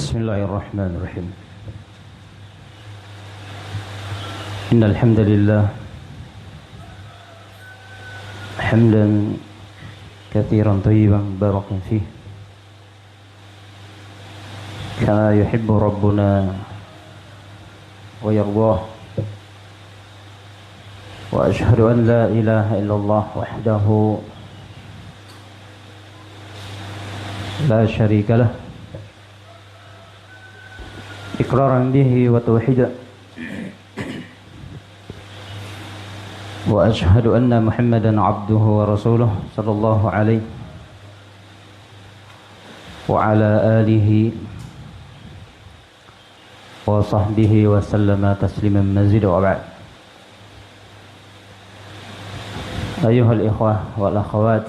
Bismillahirrahmanirrahim. Innal hamdalillah hamdan katsiran thayyiban barakan fihi kama yuhibbu rabbuna wa yardah. Wa ashhadu an la ilaha illallah wahdahu la syarika lah iqraran bihi wa tauhidan. Wa ashhadu anna Muhammadan abduhu wa rasuluh sallallahu alaihi wa ala alihi wa sahbihi wa sallama tasliman mazida wa ba'd. Ayuhal ikhwah wal akhawat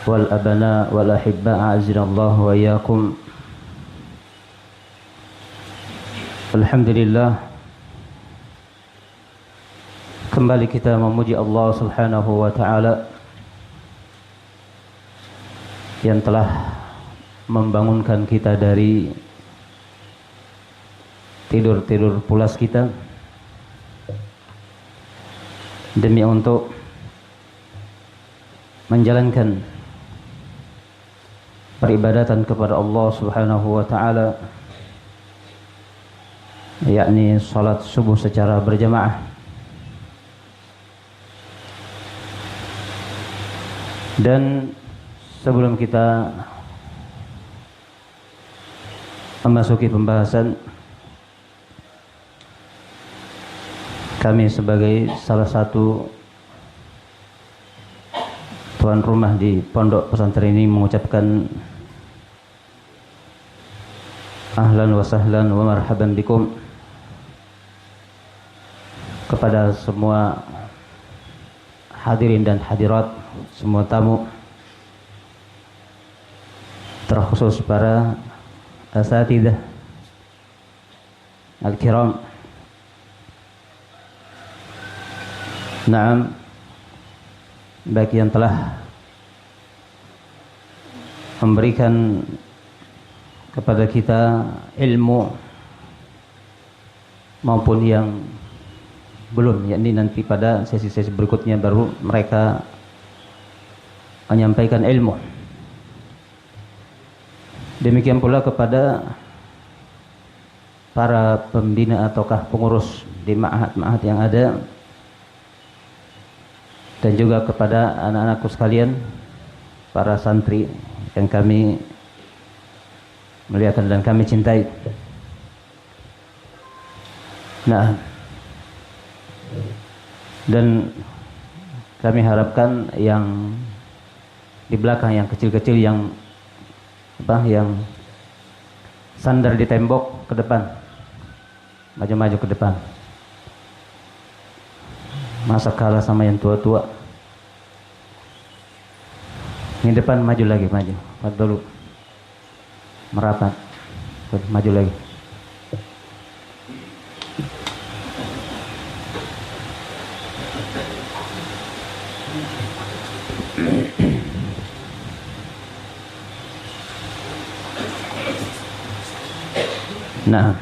wal abana wal ahibba, a'azinallahu wa iyyakum. Alhamdulillah, kembali kita memuji Allah Subhanahu wa taala yang telah membangunkan kita dari tidur-tidur pulas kita demi untuk menjalankan peribadatan kepada Allah Subhanahu wa taala, yakni salat subuh secara berjamaah. Dan sebelum kita memasuki pembahasan, kami sebagai salah satu tuan rumah di pondok pesantren ini mengucapkan ahlan wa sahlan wa marhaban bikum kepada semua hadirin dan hadirat, semua tamu, terkhusus para asatidzah al-kiram. Naam, bagi yang telah memberikan kepada kita ilmu maupun yang belum, yakni nanti pada sesi-sesi berikutnya baru mereka menyampaikan ilmu. Demikian pula kepada para pembina ataukah pengurus di ma'had-ma'had yang ada, dan juga kepada anak-anakku sekalian, para santri yang kami muliakan dan kami cintai. Nah, dan kami harapkan yang di belakang, yang kecil-kecil, yang sandar di tembok, ke depan, maju-maju ke depan. Masa kalah sama yang tua-tua. Ini depan, maju lagi, maju dulu, merapat, maju lagi. Nah,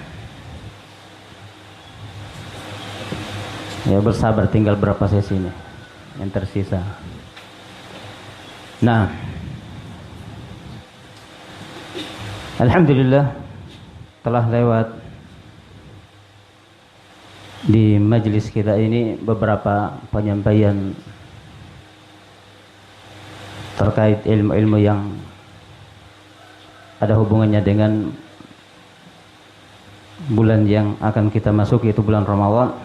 ya bersabar, tinggal berapa sesi ini yang tersisa. Nah, alhamdulillah telah lewat di majelis kita ini beberapa penyampaian terkait ilmu-ilmu yang ada hubungannya dengan bulan yang akan kita masuk, yaitu bulan Ramadan,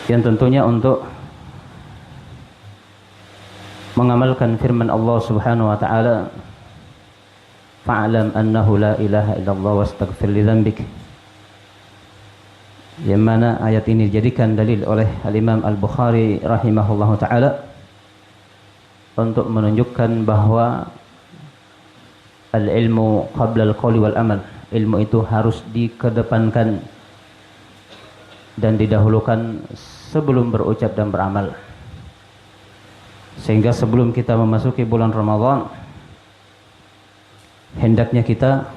yang tentunya untuk mengamalkan firman Allah Subhanahu wa taala, fa'lam annahu la ilaha illallah wastaghfir li dzambik, yang mana ayat ini dijadikan dalil oleh Al-Imam Al-Bukhari rahimahullahu taala untuk menunjukkan bahwa al-ilmu qabla al-qawli wal amal, ilmu itu harus dikedepankan dan didahulukan sebelum berucap dan beramal. Sehingga sebelum kita memasuki bulan Ramadan, hendaknya kita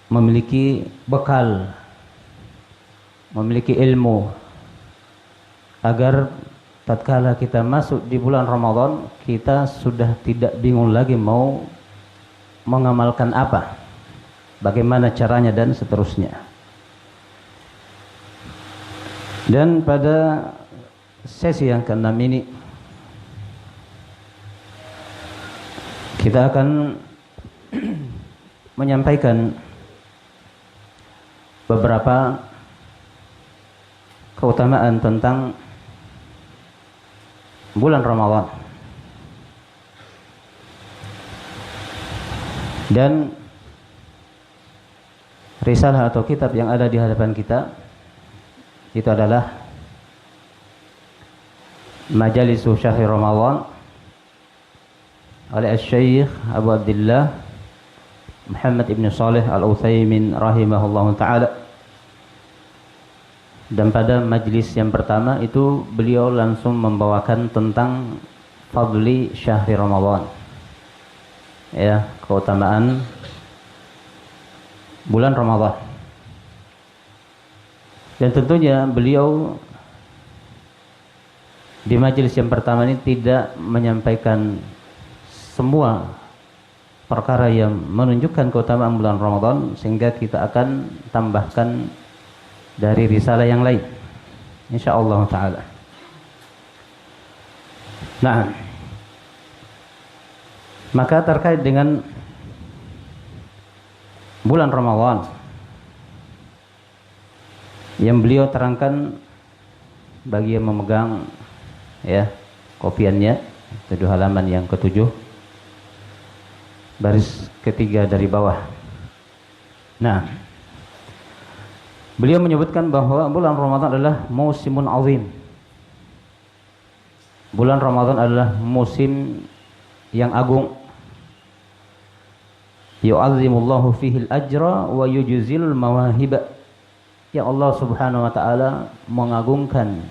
memiliki bekal, memiliki ilmu, agar tatkala kita masuk di bulan Ramadan, kita sudah tidak bingung lagi mau mengamalkan apa, bagaimana caranya, dan seterusnya. Dan pada sesi yang ke-6 ini kita akan menyampaikan beberapa keutamaan tentang bulan Ramadan. Dan risalah atau kitab yang ada di hadapan kita itu adalah Majalisu Syahri Ramadan oleh Syekh Abu Abdullah Muhammad ibn Salih Al-Utsaimin rahimahullahu ta'ala. Dan pada majlis yang pertama itu beliau langsung membawakan tentang fadli syahri Ramadan, ya, keutamaan bulan Ramadan. Dan tentunya beliau di majelis yang pertama ini tidak menyampaikan semua perkara yang menunjukkan keutamaan bulan Ramadan, sehingga kita akan tambahkan dari risalah yang lain insyaallah taala. Nah, maka terkait dengan bulan Ramadan yang beliau terangkan bagi yang memegang, ya, kopiannya, itu halaman yang ke-7 baris ketiga dari bawah. Nah, beliau menyebutkan bahwa bulan Ramadan adalah musimun azim. Bulan Ramadan adalah musim yang agung. Yu'azzimullahu fihil ajra wa yujzil mawahib. Ya, Allah Subhanahu wa taala mengagungkan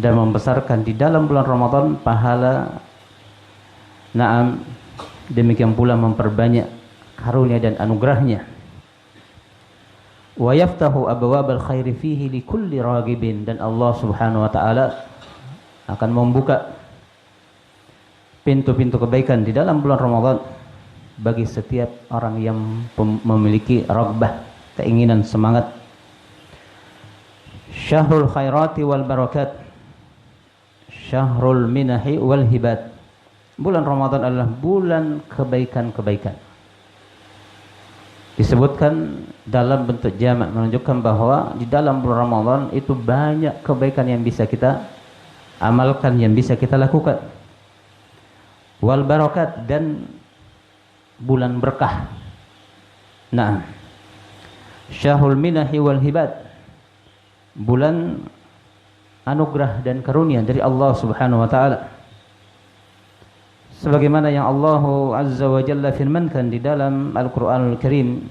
dan membesarkan di dalam bulan Ramadan pahala. Naam, demikian pula memperbanyak karunia dan anugerahnya. Wa yaftahu abwabal khairi fihi likulli ragibin, dan Allah Subhanahu wa taala akan membuka pintu-pintu kebaikan di dalam bulan Ramadan bagi setiap orang yang memiliki raghbah, keinginan, semangat. Syahrul khairati wal barakat, syahrul minahi wal hibat. Bulan Ramadan adalah bulan kebaikan-kebaikan. Disebutkan dalam bentuk jamak, menunjukkan bahwa di dalam bulan Ramadan itu banyak kebaikan yang bisa kita amalkan, yang bisa kita lakukan. Wal barakat, dan bulan berkah. Nah, syahrul minahi wal hibat, bulan anugerah dan karunia dari Allah Subhanahu wa taala. Sebagaimana yang Allah Azza wa Jalla firmankan di dalam Al-Qur'anul Karim,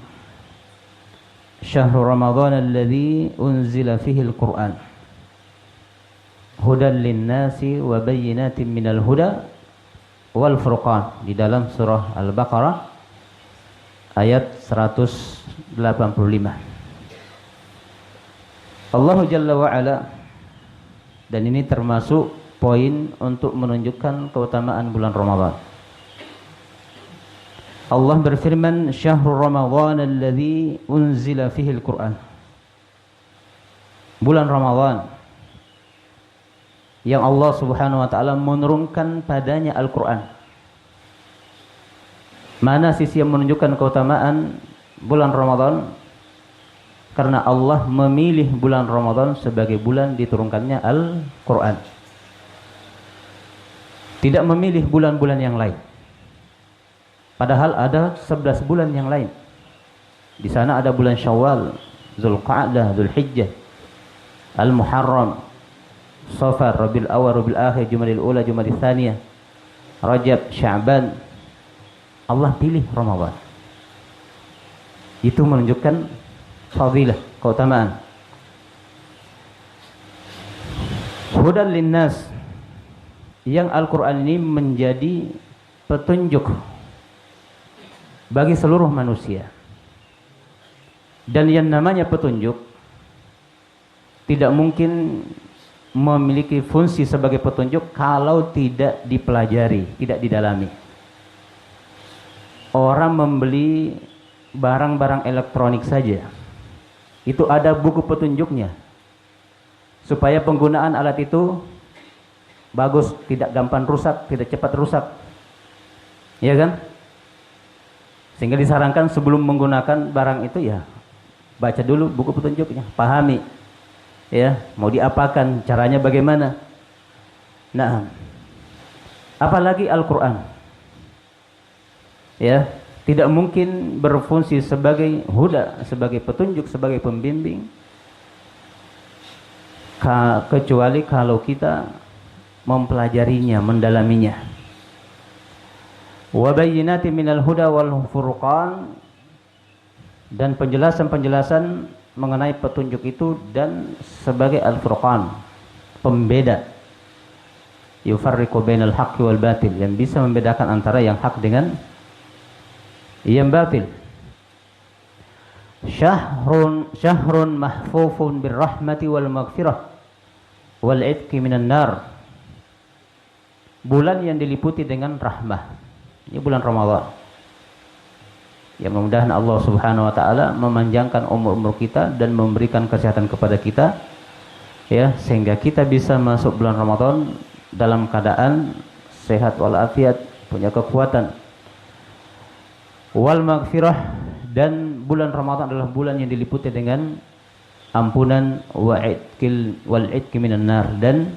Syahrul Ramadan alladzi unzila fihi al-Qur'an hudan lin-nasi wa bayyinatin minal huda wal furqan, di dalam surah Al-Baqarah ayat 185. Allah Jalla wa Ala, dan ini termasuk poin untuk menunjukkan keutamaan bulan Ramadan. Allah berfirman, Syahrul Ramadan alladzi unzila fihi al-Qur'an. Bulan Ramadan yang Allah Subhanahu wa taala menurunkan padanya Al-Qur'an. Mana sisi yang menunjukkan keutamaan bulan Ramadan? Karena Allah memilih bulan Ramadan sebagai bulan diturunkannya Al-Qur'an. Tidak memilih bulan-bulan yang lain. Padahal ada 11 bulan yang lain. Di sana ada bulan Syawal, Zulqa'dah, Dzulhijjah, Al-Muharram, Safar, Rabiul Awwal, Rabiul Akhir, Jumadil Ula, Jumadil Tsaniyah, Rajab, Sya'ban. Allah pilih Ramadan. Itu menunjukkan fadilah, keutamaan. Hudan linnas, yang Al-Quran ini menjadi petunjuk bagi seluruh manusia. Dan yang namanya petunjuk tidak mungkin memiliki fungsi sebagai petunjuk kalau tidak dipelajari, tidak didalami. Orang membeli barang-barang elektronik saja, itu ada buku petunjuknya, supaya penggunaan alat itu bagus, tidak gampang rusak, tidak cepat rusak, ya kan? Sehingga disarankan sebelum menggunakan barang itu ya baca dulu buku petunjuknya, pahami, ya mau diapakan, caranya bagaimana. Nah, apalagi Al-Quran, ya tidak mungkin berfungsi sebagai huda, sebagai petunjuk, sebagai pembimbing, kecuali kalau kita mempelajarinya, mendalaminya. Wa bayyinatin minal huda wal furqan, dan penjelasan-penjelasan mengenai petunjuk itu dan sebagai al-furqan, pembeda, yufarriqu bainal haqqi wal batil, yang bisa membedakan antara yang hak dengan yang batil. Syahrun mahfufun birrahmati wal maghfirah wal itqi minan nar, bulan yang diliputi dengan rahmah. Ini bulan Ramadan. Ya, mudah-mudahan Allah Subhanahu wa taala memanjangkan umur-umur kita dan memberikan kesehatan kepada kita, ya, sehingga kita bisa masuk bulan Ramadan dalam keadaan sehat walafiat, punya kekuatan. Wal maghfirah, dan bulan Ramadan adalah bulan yang diliputi dengan ampunan, wal itqi minan nar, dan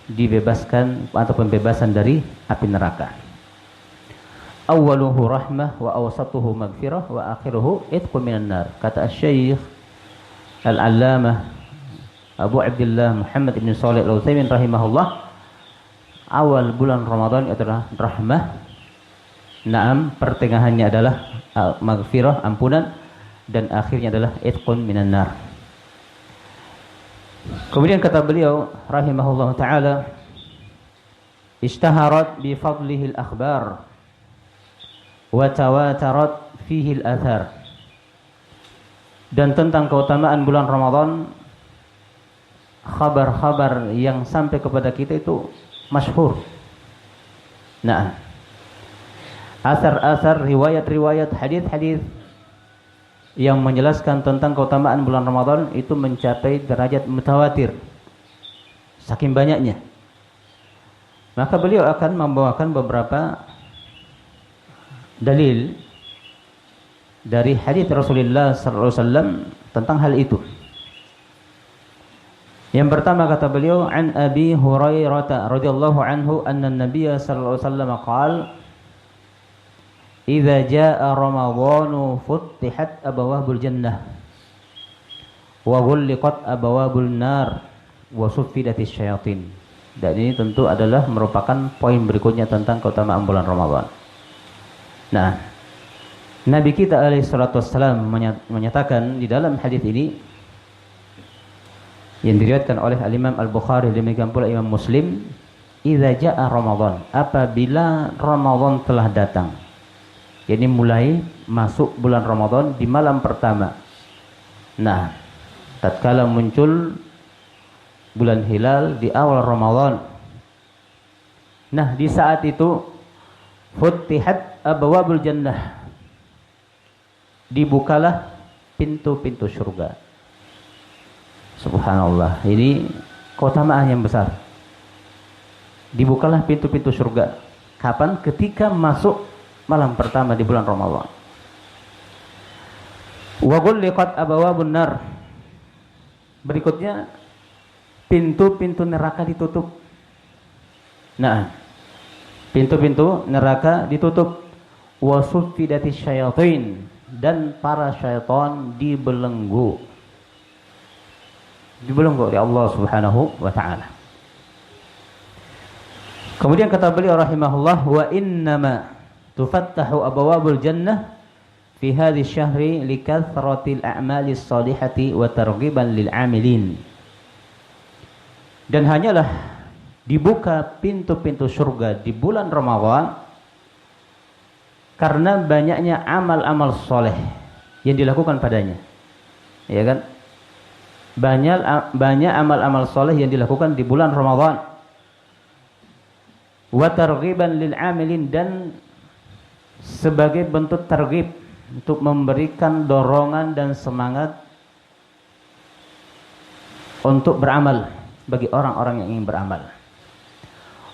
dibebaskan atau pembebasan dari api neraka. Awwaluhu rahmah wa awsatuhu maghfirah wa akhiruhu itqu minan nar. Kata Syekh Al-Allamah Abu Abdullah Muhammad ibn Shalih Al-Utsaimin rahimahullah, awal bulan Ramadan adalah rahmah, pertengahannya adalah maghfirah, ampunan, dan akhirnya adalah itqun minan nar. Kemudian kata beliau rahimahullah taala, ishtaharat bi fadlihi al-akhbar wa tawatarat fihi al-athar. Dan tentang keutamaan bulan Ramadan, khabar-khabar yang sampai kepada kita itu masyhur. Nah, asar-asar, riwayat-riwayat, hadis-hadis yang menjelaskan tentang keutamaan bulan Ramadan itu mencapai derajat mutawatir, saking banyaknya. Maka beliau akan membawakan beberapa dalil dari hadis Rasulullah sallallahu alaihi wasallam tentang hal itu. Yang pertama kata beliau, an Abi Hurairah radhiyallahu anhu anna an-nabiy sallallahu alaihi wasallam qala, idza jaa ramadhanu futtihat abwabul jannah wa ghulliqat abwabul nar wa suffidatis syayatin. Dan ini tentu adalah merupakan poin berikutnya tentang keutamaan bulan Ramadan. Nah, Nabi kita alaihi salatu wassalam menyatakan di dalam hadis ini yang diriwayatkan oleh Al-Imam Al-Bukhari, demikian pula Imam Muslim, idza jaa Ramadan, apabila Ramadan telah datang. Jadi mulai masuk bulan Ramadan di malam pertama. Nah, tatkala muncul bulan hilal di awal Ramadan. Nah, di saat itu futtihat abwabul jannah, dibukalah pintu-pintu surga. Subhanallah, ini keutamaan yang besar. Dibukalah pintu-pintu surga. Kapan? Ketika masuk malam pertama di bulan Ramadan. Wa ghulliqat abwabun nar. Berikutnya pintu-pintu neraka ditutup. Nah, pintu-pintu neraka ditutup. Wa suffidatis syayatin, dan para syaitan dibelenggu. Dibelenggu oleh Allah Subhanahu wa taala. Kemudian kata beliau rahimahullah, wa innama tufattahu abwabul jannah fi hadhihi syahri likathratil a'malis salihati wa targhiban lil 'amilin. Dan hanyalah dibuka pintu-pintu surga di bulan Ramadan karena banyaknya amal-amal soleh yang dilakukan padanya, ya kan? Banyak amal-amal soleh yang dilakukan di bulan Ramadan. Wa targhiban lil amilin, dan sebagai bentuk targhib, untuk memberikan dorongan dan semangat untuk beramal bagi orang-orang yang ingin beramal.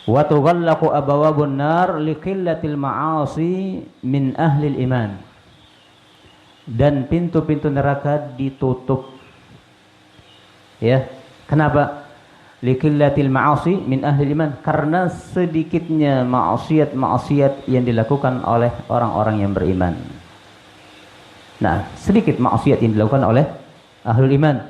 Wa tughallaqu abwabun nar liqillatil ma'asi min ahlil iman, dan pintu-pintu neraka ditutup. Ya, kenapa? Liqillatil ma'asi min ahli iman, karena sedikitnya maksiat yang dilakukan oleh orang-orang yang beriman. Nah, sedikit maksiat yang dilakukan oleh ahlul iman.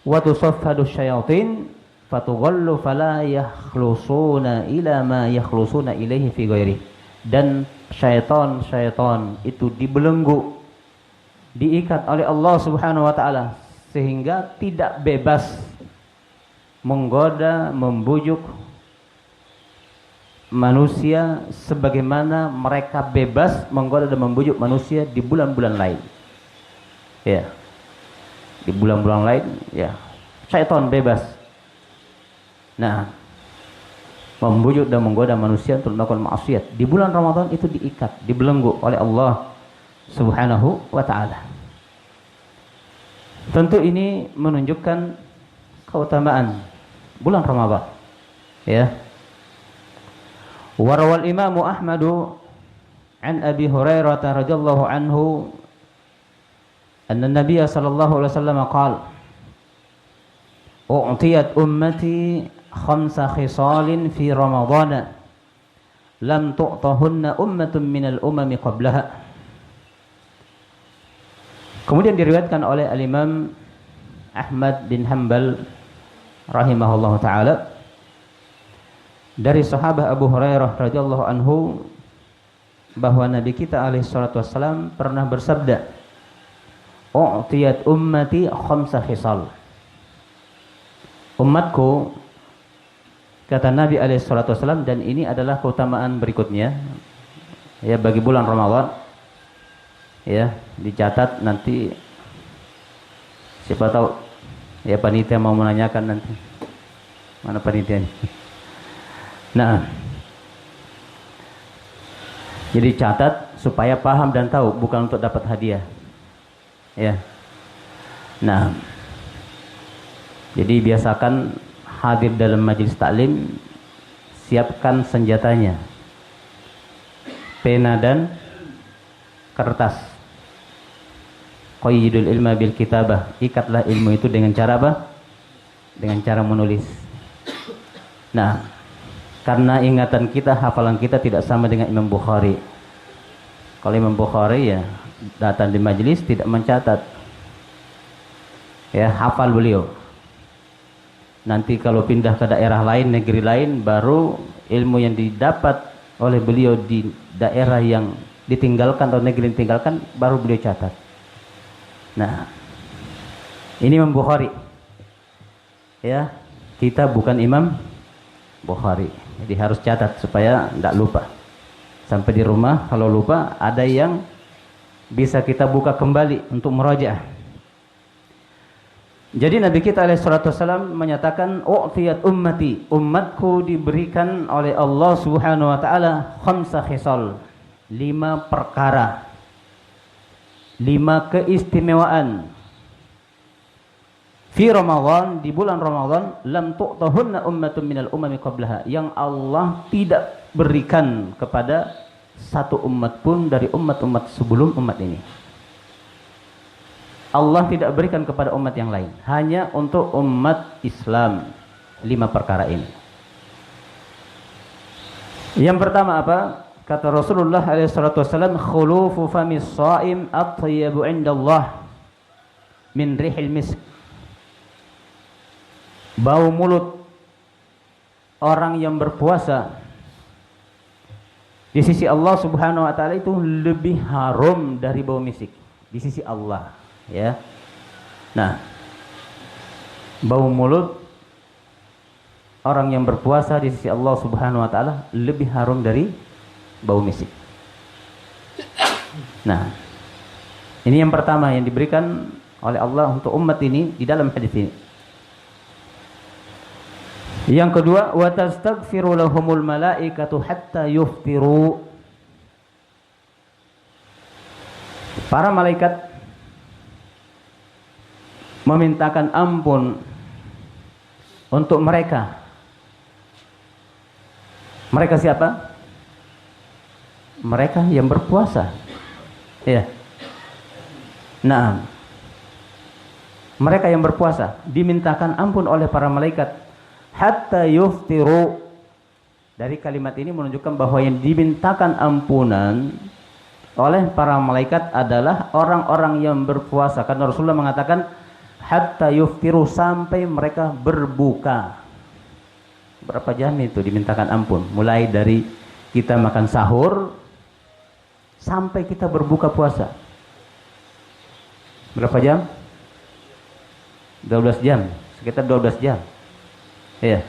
Wa tusaffadu syayatin fatughallu fala yakhlusuna ila ma yakhlusuna ilaihi fi ghairi. Dan syaitan itu dibelenggu, diikat oleh Allah Subhanahu wa taala, sehingga tidak bebas menggoda, membujuk manusia sebagaimana mereka bebas menggoda dan membujuk manusia di bulan-bulan lain. Ya. Di bulan-bulan lain, ya, syaitan bebas. Nah, membujuk dan menggoda manusia untuk melakukan maksiat. Di bulan Ramadan itu diikat, dibelenggu oleh Allah Subhanahu wa taala. Tentu ini menunjukkan keutamaan bulan Ramadan. Ya. Warawal Imam Ahmad an Abi Hurairah radhiyallahu anhu anna Nabiy sallallahu alaihi wasallam qala u'tiyat ummati khamsa khisalin fi Ramadan lam tu'tahunna ummatun minal umami qablaha. Kemudian diriwayatkan oleh Al-Imam Ahmad bin Hanbal rahimahullahu taala dari sahabat Abu Hurairah radhiyallahu anhu bahwa Nabi kita alaihi salatu wasallam pernah bersabda, "U'tiyat ummati khamsa khisal." Umatku, kata Nabi alaihi salatu wasallam, dan ini adalah keutamaan berikutnya ya bagi bulan Ramadan. Ya, dicatat nanti, siapa tahu ya panitia mau menanyakan nanti. Mana panitianya? Nah, jadi catat supaya paham dan tahu, bukan untuk dapat hadiah. Ya. Nah, jadi biasakan hadir dalam majelis taklim, siapkan senjatanya, pena dan kertas. Qayyidul ilma bil kitabah, ikatlah ilmu itu dengan cara apa? Dengan cara menulis. Nah, karena ingatan kita, hafalan kita tidak sama dengan Imam Bukhari. Kalau Imam Bukhari ya datang di majelis tidak mencatat, ya hafal beliau. Nanti kalau pindah ke daerah lain, negeri lain, baru ilmu yang didapat oleh beliau di daerah yang ditinggalkan atau negeri yang ditinggalkan baru beliau catat. Nah, ini Imam Bukhari. Ya, kita bukan Imam Bukhari. Jadi harus catat supaya tidak lupa. Sampai di rumah kalau lupa ada yang bisa kita buka kembali untuk merajaah. Jadi Nabi kita alaihi salatu wasallam menyatakan, "U'tiyat ummati," umatku diberikan oleh Allah Subhanahu wa taala khamsa khisal, 5 perkara, 5 keistimewaan fi Ramadan, di bulan Ramadan, lam tu'tahunna ummatun minal umami qablaha, yang Allah tidak berikan kepada satu umat pun dari umat-umat sebelum umat ini. Allah tidak berikan kepada umat yang lain, hanya untuk umat Islam 5 perkara ini. Yang pertama apa? Kata Rasulullah SAW, khulufu famis shaim atyabu indallah min rihil misk. Bau mulut orang yang berpuasa di sisi Allah Subhanahu wa taala itu lebih harum dari bau misik di sisi Allah, ya. Nah, bau mulut orang yang berpuasa di sisi Allah Subhanahu wa taala lebih harum dari bau misik. Nah, ini yang pertama yang diberikan oleh Allah untuk umat ini di dalam hadis ini. Yang kedua, wa tastaghfiru lahumul malaikatu hatta yuftiru. Para malaikat memintakan ampun untuk mereka. Mereka siapa? Mereka yang berpuasa. Ya. Nah, mereka yang berpuasa dimintakan ampun oleh para malaikat hatta yuftiru. Dari kalimat ini menunjukkan bahwa yang dimintakan ampunan oleh para malaikat adalah orang-orang yang berpuasa. Karena Rasulullah mengatakan hatta yuftiru, sampai mereka berbuka. Berapa jam itu dimintakan ampun? Mulai dari kita makan sahur sampai kita berbuka puasa. Berapa jam? 12 jam, sekitar 12 jam. Iya.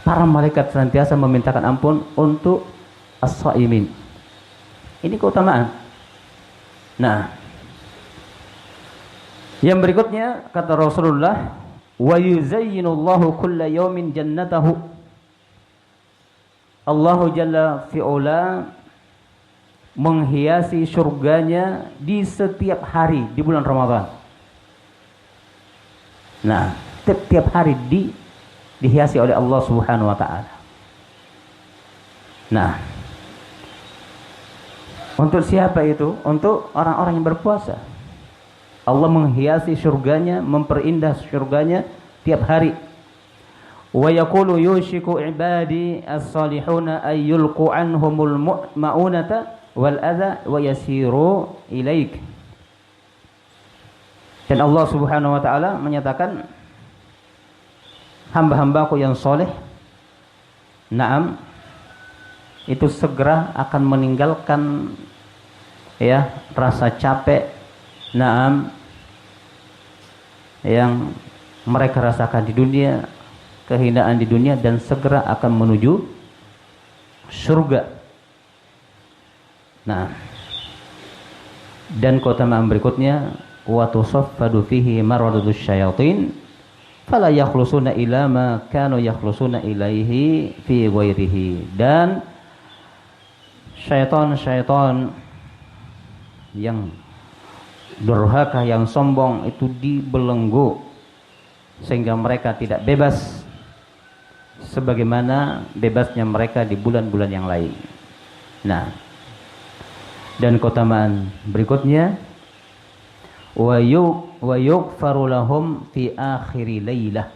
Para malaikat senantiasa memintakan ampun untuk as-shaimin. Ini keutamaan. Nah, yang berikutnya kata Rasulullah, wa yuzayyinullahu kulla yawmin jannatahu. Allahu Jalla fi'ula menghiasi surganya di setiap hari di bulan Ramadan. Nah, setiap hari dihiasi oleh Allah Subhanahu wa taala. Nah, untuk siapa itu? Untuk orang-orang yang berpuasa. Allah menghiasi surganya, memperindah surganya tiap hari. Wa yaqulu yushiku ibadi as-salihuna ay yulqu anhumul ma'unata wal adza wa yasiru ilaik. Dan Allah Subhanahu wa taala menyatakan hamba-hambaku yang soleh, na'am, itu segera akan meninggalkan ya rasa capek, na'am, yang mereka rasakan di dunia, kehinaan di dunia, dan segera akan menuju surga. Nah, dan keutamaan berikutnya, wa tusaffadu fihi maradudus syayatin fala yakhlusuna ila ma kanu yakhlusuna ilaihi fi ghairihi. Dan syaitan-syaitan yang durhaka, yang sombong itu dibelenggu sehingga mereka tidak bebas sebagaimana bebasnya mereka di bulan-bulan yang lain. Nah, dan keutamaan berikutnya, wa yughfaru lahum fi akhiri lailah.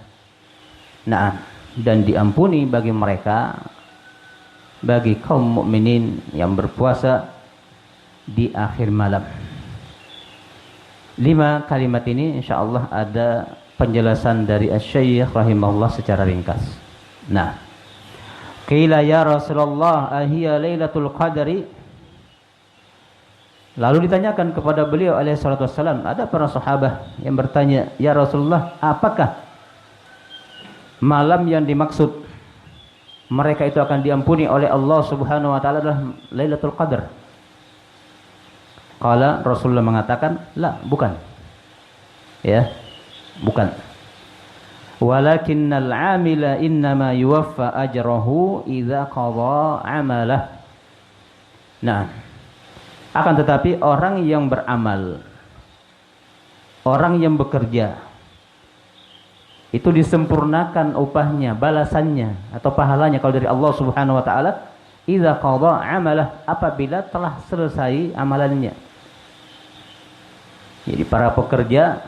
Nah, dan diampuni bagi mereka, bagi kaum mukminin yang berpuasa di akhir malam. 5 kalimat ini insyaallah ada penjelasan dari Asy-Syaikh rahimahullah secara ringkas. Nah, qila ya Rasulullah ahiya lailatul qadri. Lalu ditanyakan kepada beliau alaihi salatu wassalam, ada para sahabat yang bertanya, ya Rasulullah, apakah malam yang dimaksud mereka itu akan diampuni oleh Allah Subhanahu wa taala adalah Lailatul Qadar? Qala, Rasulullah mengatakan, la, bukan. Ya, bukan. Walakinnal 'amila innama yuwaffa ajrahu idza qada 'amalah. Nah, akan tetapi orang yang beramal, orang yang bekerja, itu disempurnakan upahnya, balasannya atau pahalanya kalau dari Allah Subhanahu wa taala idza qada 'amalah, apabila telah selesai amalannya. Jadi para pekerja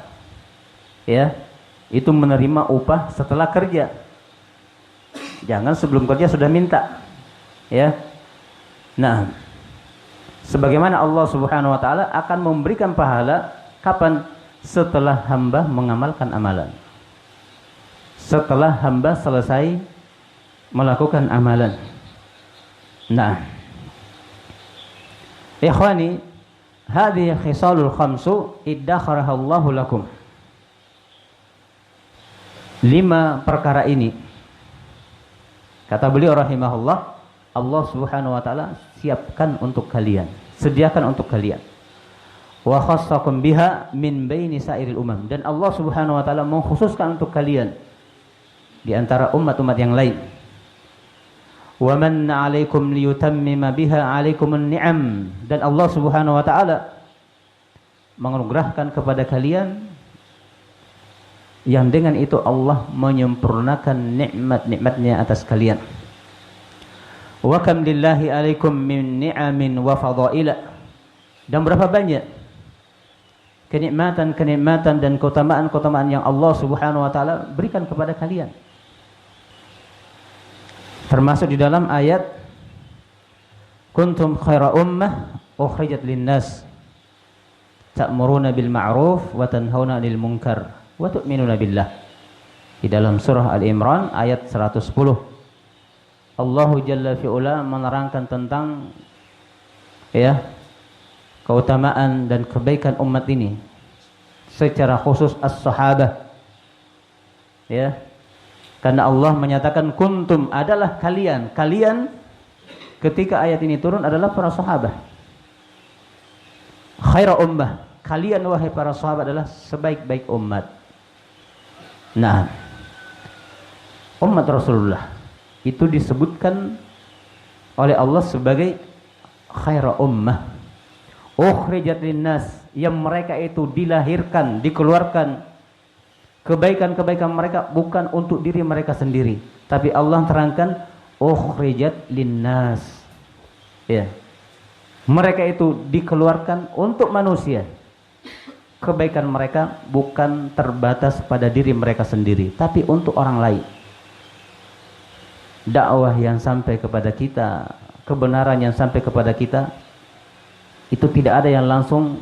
ya, itu menerima upah setelah kerja. Jangan sebelum kerja sudah minta. Ya. Nah, sebagaimana Allah Subhanahu wa taala akan memberikan pahala kapan? Setelah hamba mengamalkan amalan. Setelah hamba selesai melakukan amalan. Nah, ikhwani, hadhihi khisalul khamsu iddakharaha Allahu lakum. 5 perkara ini, kata beliau rahimahullah, Allah Subhanahu wa taala siapkan untuk kalian, sediakan untuk kalian. Wa khassakum biha min baini sairil umam, dan Allah Subhanahu wa taala mengkhususkan untuk kalian di antara umat-umat yang lain. Wa manna 'alaikum liyutammima biha 'alaikumun ni'am, dan Allah Subhanahu wa taala menganugerahkan kepada kalian yang dengan itu Allah menyempurnakan nikmat-nikmatnya atas kalian. Wa kam lillahi 'alaikum min ni'amin wa fadaila, dan berapa banyak kenikmatan-kenikmatan dan keutamaan-keutamaan yang Allah Subhanahu wa taala berikan kepada kalian. Termasuk di dalam ayat kuntum khaira ummah ukhrijat linnas ta'muruna bil ma'ruf wa tanhauna 'anil munkar wa tu'minuna billah. Di dalam surah Al-Imran ayat 110. Allahu Jalla fi'ula menerangkan tentang keutamaan dan kebaikan umat ini, secara khusus as-sahabah, karena Allah menyatakan kuntum adalah kalian ketika ayat ini turun adalah para sahabat. Khaira ummah, kalian wahai para sahabat adalah sebaik-baik umat. Nah, umat Rasulullah itu disebutkan oleh Allah sebagai khaira ummah ukhrijat linnas, yang mereka itu dilahirkan, dikeluarkan kebaikan-kebaikan mereka bukan untuk diri mereka sendiri, tapi Allah terangkan ukhrijat linnas, mereka itu dikeluarkan untuk manusia. Kebaikan mereka bukan terbatas pada diri mereka sendiri, tapi untuk orang lain. Dakwah yang sampai kepada kita, kebenaran yang sampai kepada kita, itu tidak ada yang langsung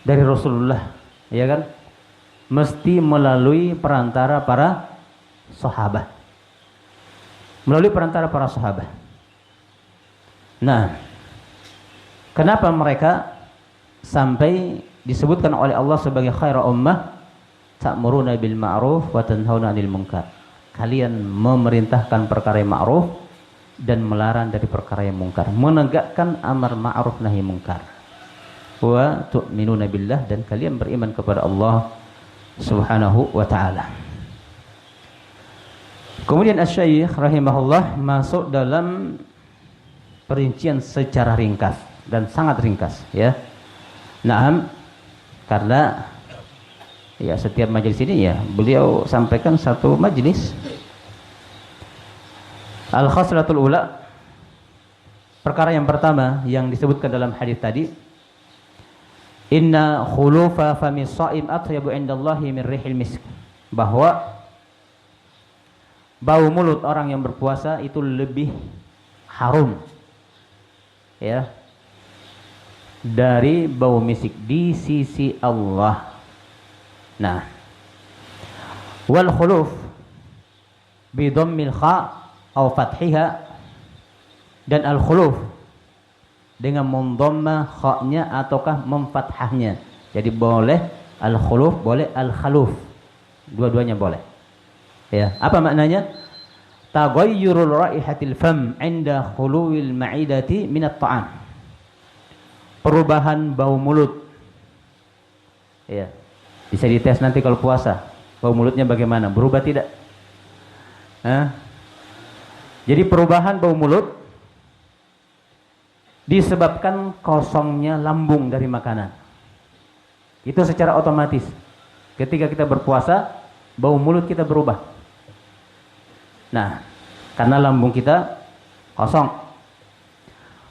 dari Rasulullah, ya kan? Mesti melalui perantara para sahabat. Melalui perantara para sahabat. Nah, kenapa mereka sampai disebutkan oleh Allah sebagai khaira ummah? Ta'muruna bil ma'ruf wa tanhauna 'anil munkar. Kalian memerintahkan perkara yang ma'ruf dan melarang dari perkara yang mungkar, menegakkan amar ma'ruf nahi mungkar. Wa tu'minuna billah, dan kalian beriman kepada Allah Subhanahu wa taala. Kemudian Asy-Syaikh rahimahullah masuk dalam perincian secara ringkas dan sangat ringkas, ya. Naam, karena setiap majelis ini beliau sampaikan satu majelis. Al-khaslatul ula, perkara yang pertama yang disebutkan dalam hadis tadi, inna khulufa famis shaim atyabu indallahi min rihil misk, bahwa bau mulut orang yang berpuasa itu lebih harum dari bau misik di sisi Allah. Nah, wal khuluf bi dhammil kha atau fathiha, dan al-khuluf dengan mendhamma kha-nya ataukah memfathahnya. Jadi boleh al-khuluf, boleh al-khaluf, dua-duanya boleh. Apa maknanya? Taghayyurul raihatil fam 'inda khuluwil ma'idati min at-ta'am. Perubahan bau mulut. Bisa dites nanti kalau puasa, bau mulutnya bagaimana? Berubah tidak? Jadi perubahan bau mulut disebabkan kosongnya lambung dari makanan. Itu secara otomatis. Ketika kita berpuasa, bau mulut kita berubah. Nah, karena lambung kita kosong.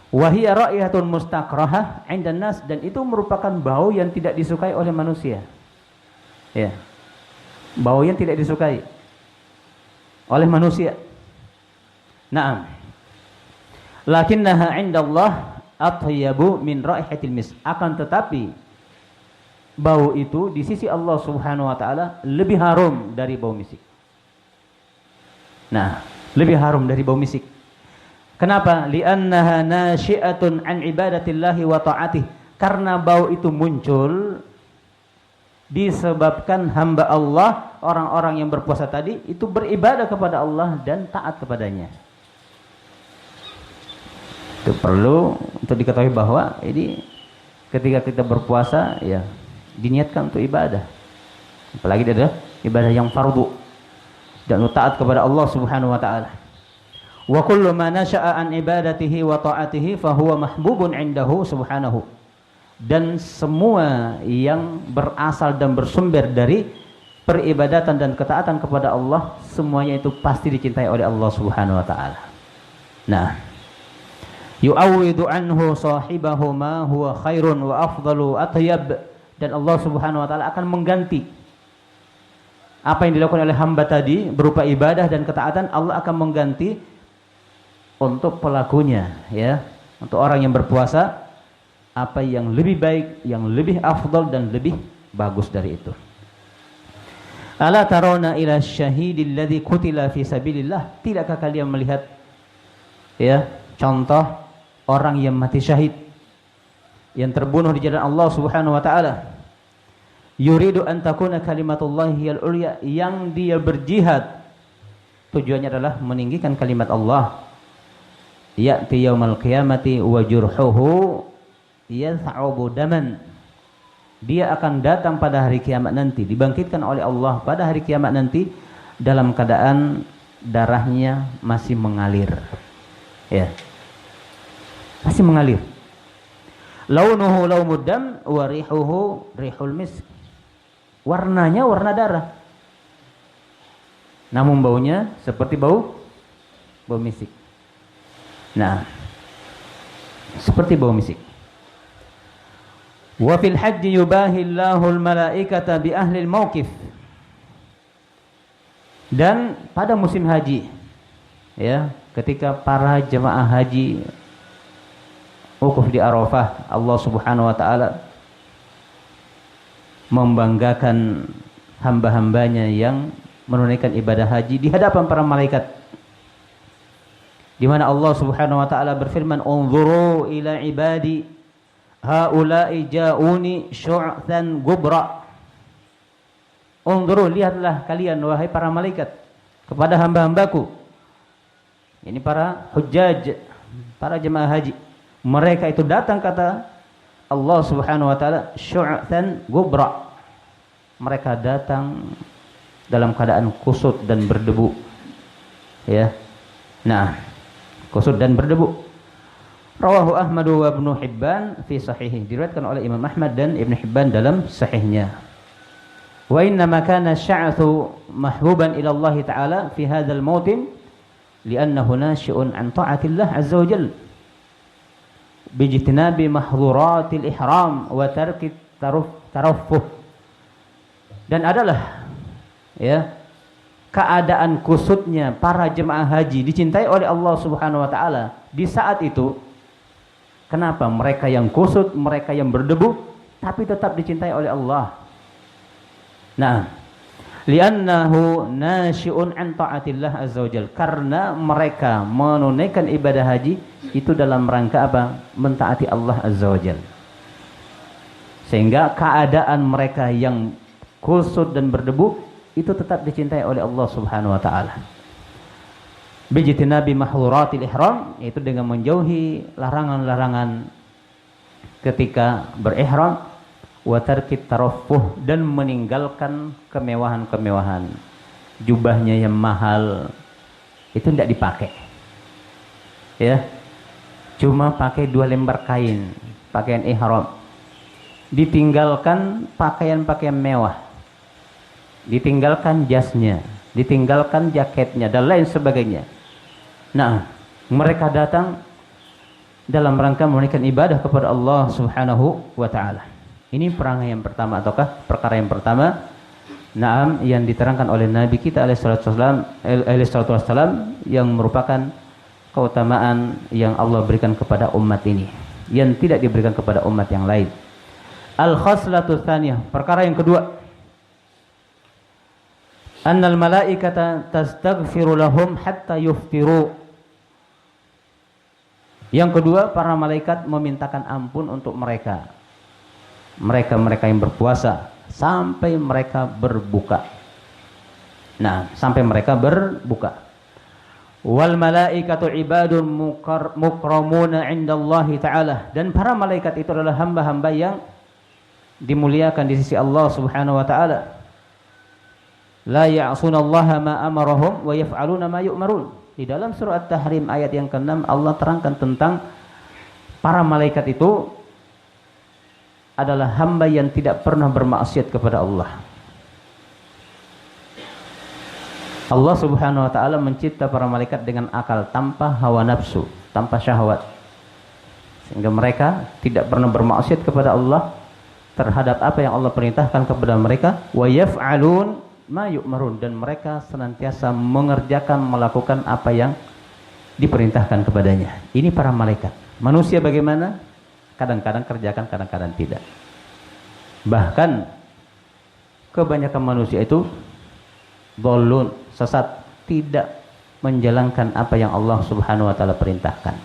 Wa hiya ra'ihatun mustakrahah 'indan nas, dan itu merupakan bau yang tidak disukai oleh manusia. Bau yang tidak disukai oleh manusia. Naam. Lakinnaha 'indallah atyabu min raihatil misk. Akan tetapi bau itu di sisi Allah Subhanahu wa taala lebih harum dari bau misik. Nah, lebih harum dari bau misik. Kenapa? Li'annaha nasyi'atun an ibadatillahi wa ta'atih. Karena bau itu muncul disebabkan hamba Allah, orang-orang yang berpuasa tadi itu beribadah kepada Allah dan taat kepadanya. Itu perlu untuk diketahui bahwa ini ketika kita berpuasa ya diniatkan untuk ibadah. Apalagi dia adalah ibadah yang fardu dan taat kepada Allah Subhanahu wa taala. Wa kullu ma nasha'a an ibadatihi wa ta'atihi fa huwa mahbubun 'indahu subhanahu. Dan semua yang berasal dan bersumber dari peribadatan dan ketaatan kepada Allah, semuanya itu pasti dicintai oleh Allah Subhanahu wa taala. Nah, yu'awwidu anhu sahibahu ma huwa khairun wa afdalu atyab, dan Allah Subhanahu wa taala akan mengganti apa yang dilakukan oleh hamba tadi berupa ibadah dan ketaatan. Allah akan mengganti untuk pelakunya, ya, untuk orang yang berpuasa, apa yang lebih baik, yang lebih afdal dan lebih bagus dari itu. Ala tarawna ila syahidil ladzi qutila fi sabilillah, tidakkah kalian melihat ya contoh orang yang mati syahid, yang terbunuh di jalan Allah Subhanahu wa taala, yuridu an takuna kalimatullahi al-ulya, yang dia berjihad tujuannya adalah meninggikan kalimat Allah, ya'ti yaumal qiyamati wa jurhuhu yas'abu daman, dia akan datang pada hari kiamat nanti, dibangkitkan oleh Allah pada hari kiamat nanti dalam keadaan darahnya masih mengalir, ya, masih mengalir. Launuhu laumud dam wa rihuhu rihul misk, warnanya warna darah, namun baunya seperti bau misik. Nah, seperti bau misik. Wa fil hajji yubahillahu al-malaikata bi ahli al-mauqif, dan pada musim haji ya, ketika para jemaah haji wukuf di Arafah, Allah Subhanahu wa taala membanggakan hamba-hambanya yang menunaikan ibadah haji di hadapan para malaikat, di mana Allah Subhanahu wa taala berfirman, "Unzuru ila ibadi haula'i ja'uni syu'than gubra." Unzuru, lihatlah kalian wahai para malaikat kepada hamba-hambaku, ini para hujjaj, para jemaah haji, mereka itu datang, kata Allah Subhanahu wa taala, syu'than gubra, mereka datang dalam keadaan kusut dan berdebu, ya. Nah, kusut dan berdebu. Rawahu Ahmad wa Ibnu Hibban fi sahihih, diriwayatkan oleh Imam Ahmad dan Ibnu Hibban dalam sahihnya. Wa inna ma kana sya'thu mahbuban ila Allah taala fi hadzal mautin li'annahu nashi'un an ta'atillah azza wa jalla bijtinabi mahdhuratil ihram wa tarki taraffuh. Dan adalah ya keadaan kusutnya para jemaah haji dicintai oleh Allah Subhanahu wa taala di saat itu. Kenapa? Mereka yang kusut, mereka yang berdebu, tapi tetap dicintai oleh Allah. Nah, li'annahu nashi'un an ta'atillah azza wajalla, karena mereka menunaikan ibadah haji itu dalam rangka apa? Mentaati Allah azza wajalla. Sehingga keadaan mereka yang kusut dan berdebu itu tetap dicintai oleh Allah Subhanahu wa taala. Bijtinabi mahdhuratil ihram, yaitu dengan menjauhi larangan-larangan ketika berihram, wa tarkit taraffuh, dan meninggalkan kemewahan-kemewahan. Jubahnya yang mahal itu tidak dipakai, ya, cuma pakai 2 lembar kain, pakaian ihram. Ditinggalkan pakaian-pakaian mewah, ditinggalkan jasnya, ditinggalkan jaketnya dan lain sebagainya. Nah, mereka datang dalam rangka menunaikan ibadah kepada Allah Subhanahu wa taala. Ini perangai yang pertama, ataukah perkara yang pertama, naam, yang diterangkan oleh Nabi kita alaihi salatu wassalam, yang merupakan keutamaan yang Allah berikan kepada umat ini, yang tidak diberikan kepada umat yang lain. Al-khaslatu tsaniyah, perkara yang kedua, annal malaikata tastaghfiru lahum hatta yuftiru. Yang kedua, para malaikat memintakan ampun untuk mereka yang berpuasa sampai mereka berbuka. Nah, sampai mereka berbuka. Wal malaikatu ibadun mukramuna 'indallahi ta'ala, dan para malaikat itu adalah hamba-hamba yang dimuliakan di sisi Allah Subhanahu wa taala. La ya'sunallaha ma amarahum wa yaf'aluna ma yu'marun. Di dalam surah At-Tahrim ayat yang ke-6 Allah terangkan tentang para malaikat itu adalah hamba yang tidak pernah bermaksiat kepada Allah. Allah Subhanahu wa taala mencipta para malaikat dengan akal, tanpa hawa nafsu, tanpa syahwat. Sehingga mereka tidak pernah bermaksiat kepada Allah terhadap apa yang Allah perintahkan kepada mereka, wa yaf'alun ma yu'marun, dan mereka senantiasa mengerjakan, melakukan apa yang diperintahkan kepadanya. Ini para malaikat. Manusia bagaimana? Kadang-kadang kerjakan, kadang-kadang tidak. Bahkan kebanyakan manusia itu dhalun, sesat, tidak menjalankan apa yang Allah Subhanahu wa taala perintahkan.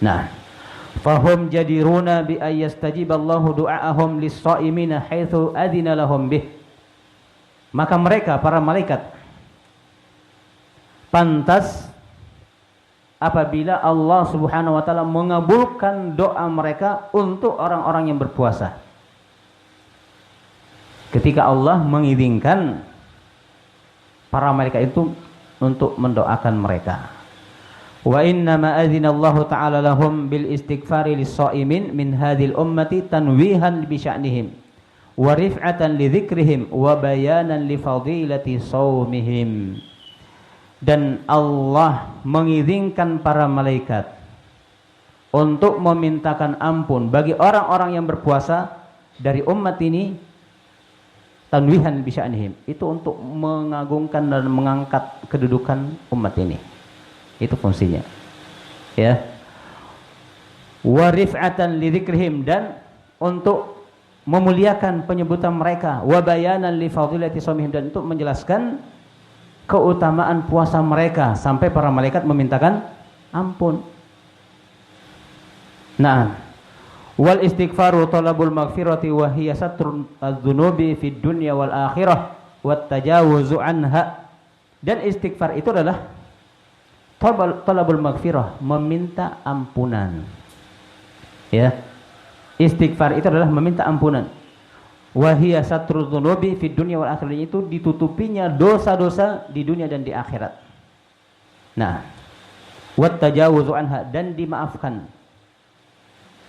Nah, fahum jadiruna bi ayyastajiballahu du'aahum lis-shaimina haitsu adina lahum bih. Maka mereka para malaikat pantas apabila Allah Subhanahu wa taala mengabulkan doa mereka untuk orang-orang yang berpuasa. Ketika Allah mengizinkan para malaikat itu untuk mendoakan mereka. Wa inna ma adzina Allah taala lahum bil istighfari lis-shaimin min hadhil ummati tanwihan bi sya'nihim wa rif'atan li dzikrihim wa bayanan li fadilati shaumihim. Dan Allah mengizinkan para malaikat untuk memintakan ampun bagi orang-orang yang berpuasa dari umat ini, tanwihan bi sya'nihim, itu untuk mengagungkan dan mengangkat kedudukan umat ini. Itu fungsinya. Ya. Wa rif'atan li dzikrihim, dan untuk memuliakan penyebutan mereka, wa bayanan li fadilati shaumihim, dan untuk menjelaskan keutamaan puasa mereka sampai para malaikat memintakan ampun. Nah, wal istighfaru talabul maghfirati wa hiya satrun adz-dzunubi fid dunya wal akhirah wat tajawuzu anha. Dan istighfar itu adalah talabul maghfirah, meminta ampunan. Ya. Istighfar itu adalah meminta ampunan. Wa hiya satrul dzunubi fid dunya wal akhirah, itu ditutupinya dosa-dosa di dunia dan di akhirat. Nah, wat tajawuzu anha, dan dimaafkan.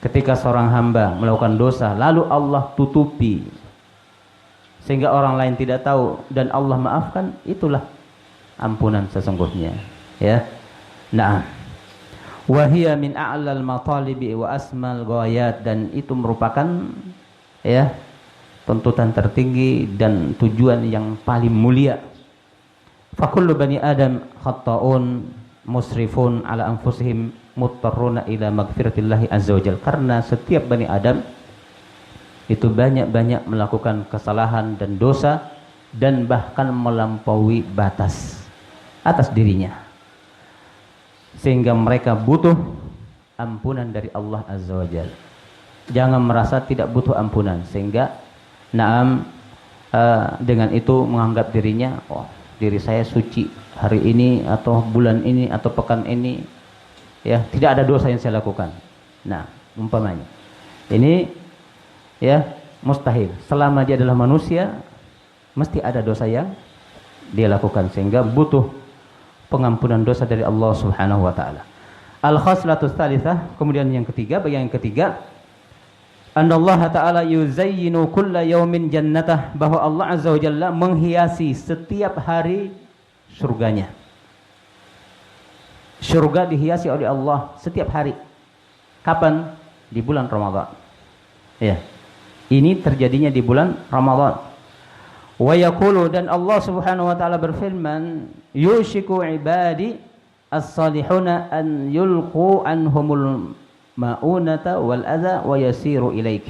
Ketika seorang hamba melakukan dosa lalu Allah tutupi sehingga orang lain tidak tahu dan Allah maafkan, itulah ampunan sesungguhnya. Ya. Nah, wa hiya min a'lal matalibi wa asmal ghayat, dan itu merupakan ya tuntutan tertinggi dan tujuan yang paling mulia. Fa kullu bani adam khata'un musrifun ala anfusihim muttarruna ila magfiratillahi azza wajalla. Karena setiap bani Adam itu banyak-banyak melakukan kesalahan dan dosa, dan bahkan melampaui batas atas dirinya, sehingga mereka butuh ampunan dari Allah azza wajalla. Jangan merasa tidak butuh ampunan sehingga dengan itu menganggap dirinya, oh, diri saya suci hari ini atau bulan ini atau pekan ini, ya, tidak ada dosa yang saya lakukan. Nah, umpamanya ini ya mustahil. Selama dia adalah manusia, mesti ada dosa yang dia lakukan, sehingga butuh pengampunan dosa dari Allah Subhanahu wa taala. Al-khaslatus tsalitsah, kemudian yang ketiga, bagian yang ketiga, annallaha ta'ala yuzayyinu kulla yaumin jannatah, bahwa Allah azza wa jalla menghiasi setiap hari surganya. Surga dihiasi oleh Allah setiap hari. Kapan? Di bulan Ramadan. Ya. Ini terjadinya di bulan Ramadan. Wa yaqulu, dan Allah Subhanahu wa taala berfirman, yushiku ibadi as-salihuna an yulqu anhumul ma'unata wal adza wa yasiru ilaik.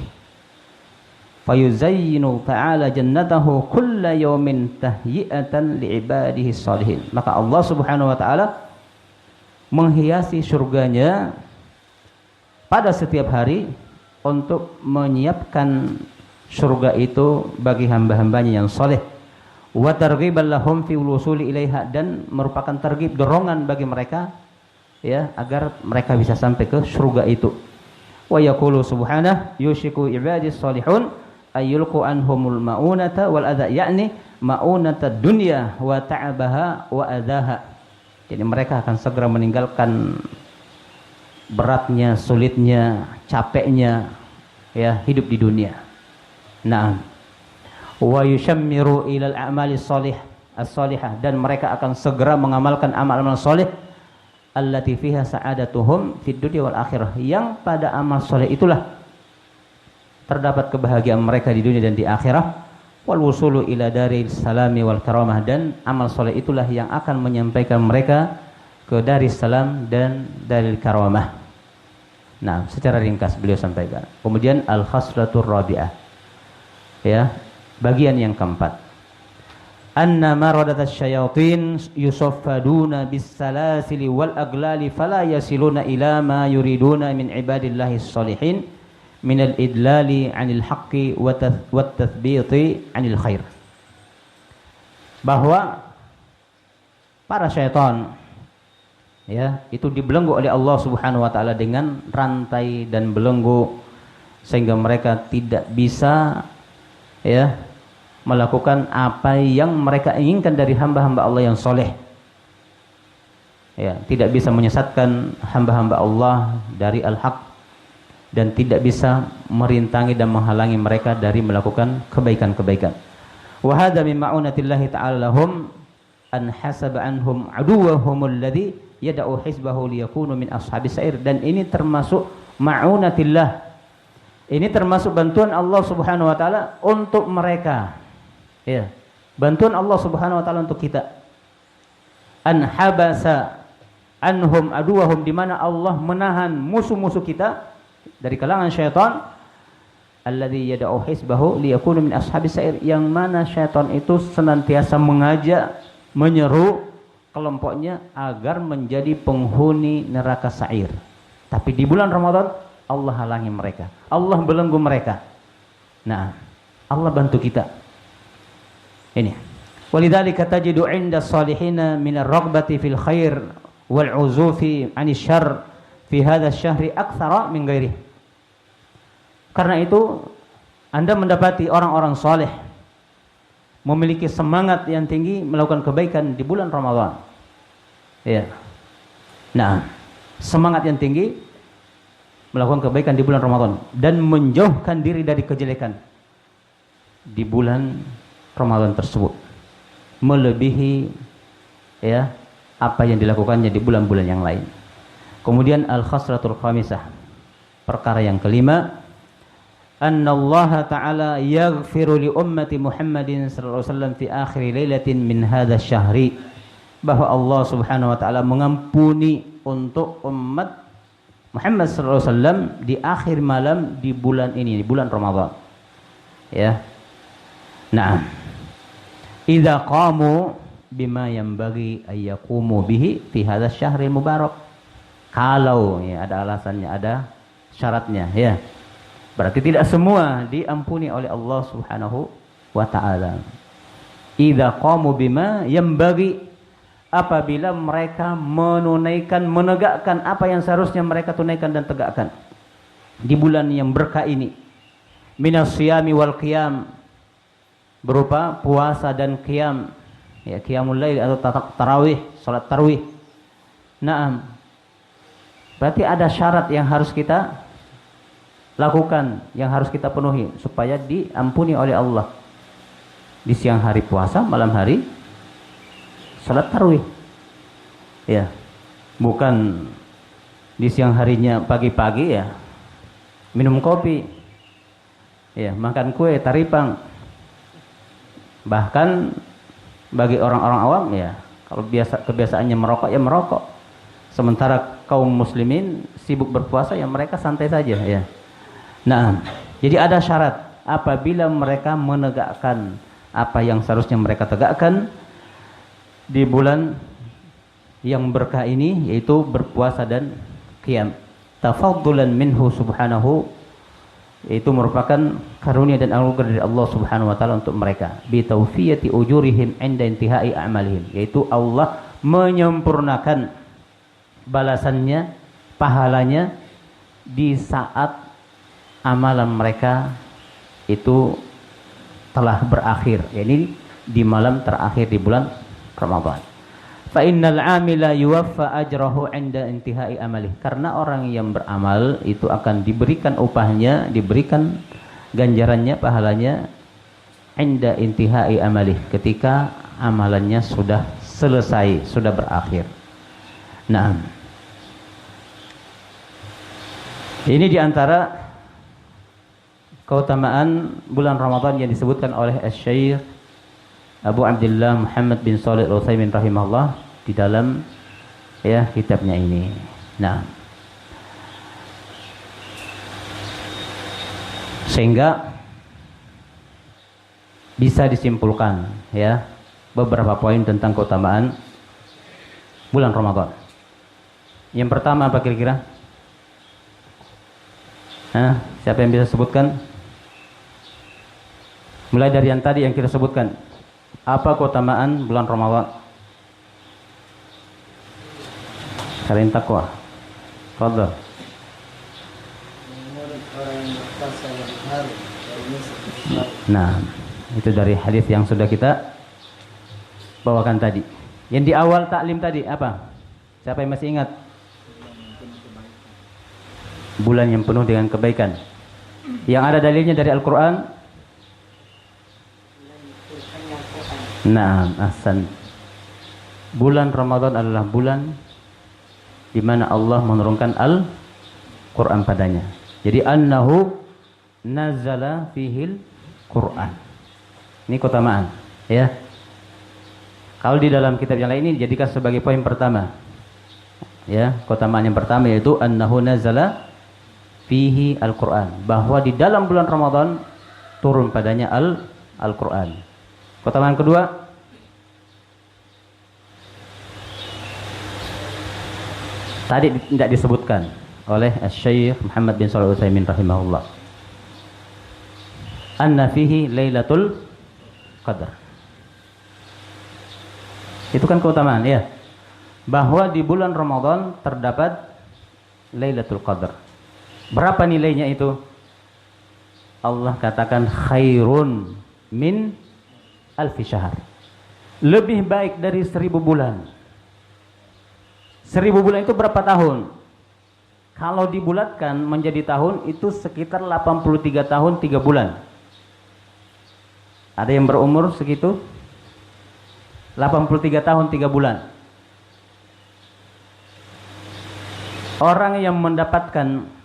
Fayuzayyinu ta'ala jannatahu kulla yawmin tahyi'atan li'ibadihi salihin. Maka Allah Subhanahu wa taala menghiasi surganya pada setiap hari untuk menyiapkan surga itu bagi hamba-hambanya yang soleh. wa targhiban lahum fi wusuli ilaiha, dan merupakan targhib, dorongan bagi mereka ya agar mereka bisa sampai ke surga itu. Wa yaqulu subhanahu yushiku ibadis salihun ayyulqu anhumul maunata wal adha, yakni maunata dunya wa ta'abaha wa adaha. Jadi mereka akan segera meninggalkan beratnya, sulitnya, capeknya ya hidup di dunia. Nah, wa yushammiru ilal a'mali as-salihah, dan mereka akan segera mengamalkan amal-amal saleh allati fiha sa'adatuhum fid dunya wal akhirah, yang pada amal saleh itulah terdapat kebahagiaan mereka di dunia dan di akhirat. Wal wusulu ila daril salami wal karamah, dan amal saleh itulah yang akan menyampaikan mereka ke daris salam dan daril karamah. Nah, secara ringkas beliau sampaikan. Kemudian al khaslatur rabi'ah, ya, bagian yang keempat, anna maradatasy syayatin yusaffaduna bis salasili wal aglali fala yasiluna ila ma yuriduna min ibadillahis sholihin minal idlali 'anil haqqi wat tathbiti 'anil khair. Bahwa para syaitan ya itu dibelenggu oleh Allah Subhanahu wa taala dengan rantai dan belenggu, sehingga mereka tidak bisa ya melakukan apa yang mereka inginkan dari hamba-hamba Allah yang soleh. Ya, tidak bisa menyesatkan hamba-hamba Allah dari al-haq, dan tidak bisa merintangi dan menghalangi mereka dari melakukan kebaikan-kebaikan. Wa hadza min ma'unatillahi ta'ala lahum an hasaba anhum aduwwahum alladhi yad'u hizbahu liyakunu min ashabis sa'ir, dan ini termasuk ma'unatillah. Ini termasuk bantuan Allah Subhanahu wa taala untuk mereka. Ya, bantuan Allah Subhanahu wa taala untuk kita. An habasa anhum aduwahum, di mana Allah menahan musuh-musuh kita dari kalangan syaitan, alladzi yad'u hizbahu liyakunu min ashabis sa'ir, yang mana syaitan itu senantiasa mengajak, menyeru kelompoknya agar menjadi penghuni neraka sa'ir. Tapi di bulan Ramadan Allah halangi mereka, Allah belenggu mereka. Nah, Allah bantu kita. Ini. Walidzalika tajidu 'inda salihina min ar-raghbati fil khair wal 'uzufi 'anil syarr fi hadzal syahri aktsara min ghairihi. Karena itu Anda mendapati orang-orang saleh memiliki semangat yang tinggi melakukan kebaikan di bulan Ramadan. Ya. Nah, semangat yang tinggi melakukan kebaikan di bulan Ramadan dan menjauhkan diri dari kejelekan di bulan Ramadan tersebut, melebihi ya apa yang dilakukannya di bulan-bulan yang lain. Kemudian al-khaslatul khamisah, perkara yang kelima, anna Allah Ta'ala yaghfiru li ummati Muhammadin sallallahu alaihi wasallam fi akhir lailatin min hadzal syahri, bahwa Allah Subhanahu wa taala mengampuni untuk umat Muhammad sallallahu alaihi wasallam di akhir malam di bulan ini, di bulan Ramadan. Ya. Nah, idza qamu bima yanbaghi ay yaqumu bihi fi hadzal syahril mubarak. Kalau ya ada alasannya, ada syaratnya ya. Berarti tidak semua diampuni oleh Allah Subhanahu wa taala. Idza qamu bima yanbaghi, apabila mereka menunaikan, menegakkan apa yang seharusnya mereka tunaikan dan tegakkan di bulan yang berkah ini, minas siyami wal qiyam, berupa puasa dan qiyam, ya, qiyamul lail atau tarawih, salat tarawih. Naam. Berarti ada syarat yang harus kita lakukan, yang harus kita penuhi supaya diampuni oleh Allah. Di siang hari puasa, malam hari salat tarawih. Ya. Bukan di siang harinya pagi-pagi ya minum kopi. Ya, makan kue, taripang. Bahkan bagi orang-orang awam ya, kalau kebiasaannya merokok ya merokok. Sementara kaum muslimin sibuk berpuasa ya mereka santai saja ya. Nah, jadi ada syarat apabila mereka menegakkan apa yang seharusnya mereka tegakkan di bulan yang berkah ini, yaitu berpuasa dan qiyam. Tafaddulan minhu subhanahu Itu merupakan karunia dan anugerah dari Allah Subhanahu wa taala untuk mereka. Bi tawfiyati ujurihim 'inda intihai a'malihim, yaitu Allah menyempurnakan balasannya, pahalanya di saat amalan mereka itu telah berakhir, yakni di malam terakhir di bulan Ramadan. Fa innal 'amila yuwaffa ajrahu 'inda intihai amalih. Karena orang yang beramal itu akan diberikan upahnya, diberikan ganjarannya, pahalanya 'inda intihai amalih, ketika amalannya sudah selesai, sudah berakhir. Nah, ini diantara keutamaan bulan Ramadan yang disebutkan oleh Asy-Syaikh Abu Abdullah Muhammad bin Shalih Al-Utsaimin rahimahullah di dalam kitabnya ini. Nah, sehingga bisa disimpulkan beberapa poin tentang keutamaan bulan Ramadan. Yang pertama apa kira-kira? Siapa yang bisa sebutkan? Mulai dari yang tadi yang kita sebutkan. Apa keutamaan bulan Ramadan? Kalian takwa. Fadhal. Nah, itu dari hadis yang sudah kita bawakan tadi. Yang di awal taklim tadi apa? Siapa yang masih ingat? Bulan yang penuh dengan kebaikan. Yang ada dalilnya dari Al-Quran. Nah, ahsan. Bulan Ramadan adalah bulan di mana Allah menurunkan Al-Quran padanya. Jadi annahu nazala fihil Quran. Ini keutamaan, Kalau di dalam kitab yang lain ini dijadikan sebagai poin pertama. Keutamaan yang pertama yaitu annahu nazala fihi Al-Quran, bahwa di dalam bulan Ramadan turun padanya Al-Quran. Keutamaan kedua, tadi tidak disebutkan oleh Asy-Syaikh Muhammad bin Shalih Al-Utsaimin rahimahullah. Anna fihi Lailatul Qadar. Itu kan keutamaan, bahwa di bulan Ramadan terdapat Lailatul Qadar. Berapa nilainya itu? Allah katakan khairun min alfi syahr. Lebih baik dari 1000 bulan. 1000 bulan itu berapa tahun? Kalau dibulatkan menjadi tahun itu sekitar 83 tahun 3 bulan. Ada yang berumur segitu? 83 tahun 3 bulan. Orang yang mendapatkan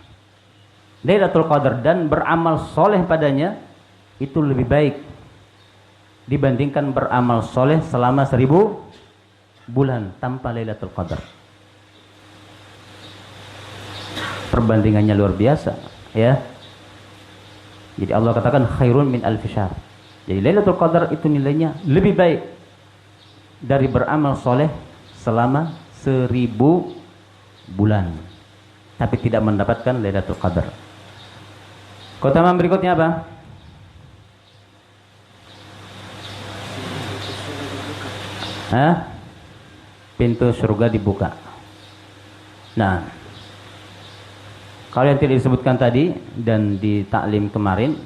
Lailatul Qadar dan beramal soleh padanya itu lebih baik dibandingkan beramal soleh selama 1000 bulan tanpa Lailatul Qadar. Perbandingannya luar biasa, Jadi Allah katakan khairun min alfi syahr. Jadi Lailatul Qadar itu nilainya lebih baik dari beramal soleh selama 1000 bulan, tapi tidak mendapatkan Lailatul Qadar. Keutamaan berikutnya apa? Pintu surga dibuka. Nah, kalau yang tidak disebutkan tadi dan di taklim kemarin,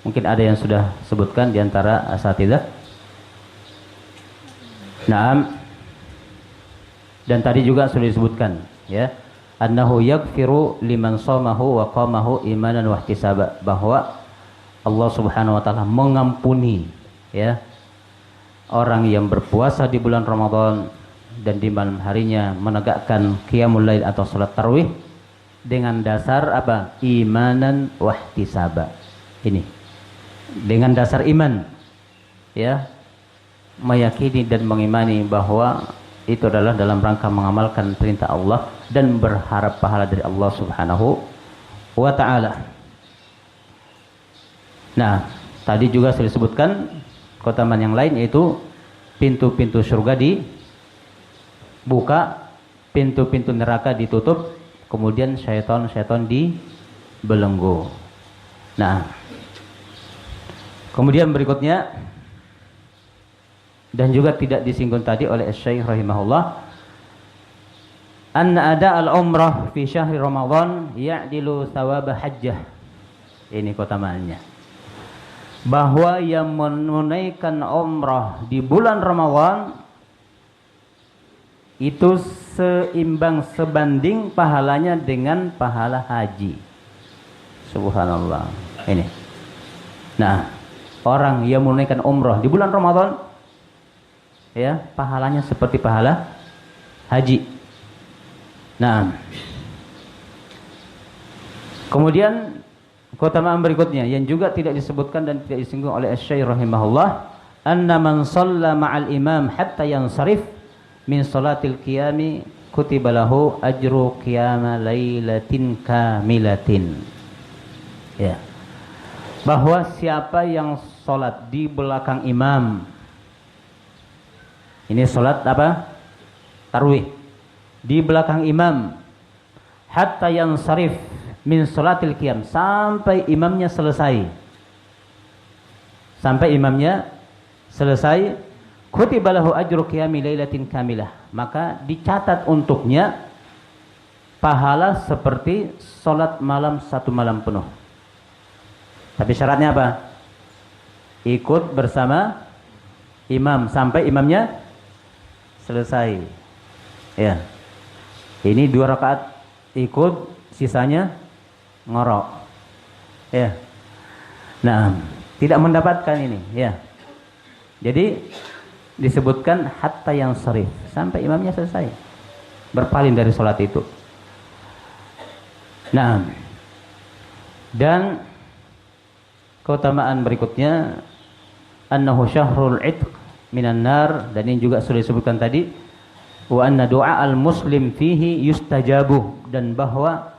mungkin ada yang sudah sebutkan di antara asatidzah. Naam. Dan tadi juga sudah disebutkan, annahu yaghfiru liman shamahu wa qamahu imanan wa ihtisaba, bahwa Allah Subhanahu wa taala mengampuni orang yang berpuasa di bulan Ramadan dan di malam harinya menegakkan qiyamul lail atau salat tarawih dengan dasar apa? Imanan wa ihtisaba. Ini dengan dasar iman, meyakini dan mengimani bahwa itu adalah dalam rangka mengamalkan perintah Allah dan berharap pahala dari Allah Subhanahu wa taala. Nah, tadi juga sudah disebutkan keutamaan yang lain, yaitu pintu-pintu surga dibuka, pintu-pintu neraka ditutup kemudian syaitan dibelenggu. Nah, kemudian berikutnya, dan juga tidak disinggung tadi oleh Syekh rahimahullah, anna ada al-umrah fi syahri Ramadan ya'dilu thawab hajjah. Ini keutamaannya, bahwa yang menunaikan umrah di bulan Ramadan itu seimbang, sebanding pahalanya dengan pahala haji. Subhanallah. Ini. Nah, orang yang menunaikan umrah di bulan Ramadan, ya, pahalanya seperti pahala haji. Nah, kemudian keutamaan berikutnya yang juga tidak disebutkan dan tidak disinggung oleh Asy-Syaikh rahimahullah, anna man shalla ma'al imam hatta yansarif min salatil qiyami kutiba lahu ajru qiyama lailatin kamilatin. Ya. Bahwa siapa yang salat di belakang imam, ini salat apa? Tarawih. Di belakang imam hatta yansarif min salatil qiyam, sampai imamnya selesai. Sampai imamnya selesai, kutiba lahu ajru qiyami lailatin kamilah, maka dicatat untuknya pahala seperti salat malam satu malam penuh. Tapi syaratnya apa? Ikut bersama imam sampai imamnya selesai. Ya. Ini 2 rakaat ikut, sisanya ngorok. Ya. Nah, tidak mendapatkan ini, ya. Jadi disebutkan hatta yang sharif, sampai imamnya selesai berpaling dari sholat itu. Nah, dan keutamaan berikutnya, annahu syahrul itq minan nar, dan ini juga sudah disebutkan tadi, wa anna du'a al muslim fihi yustajabu, dan bahwa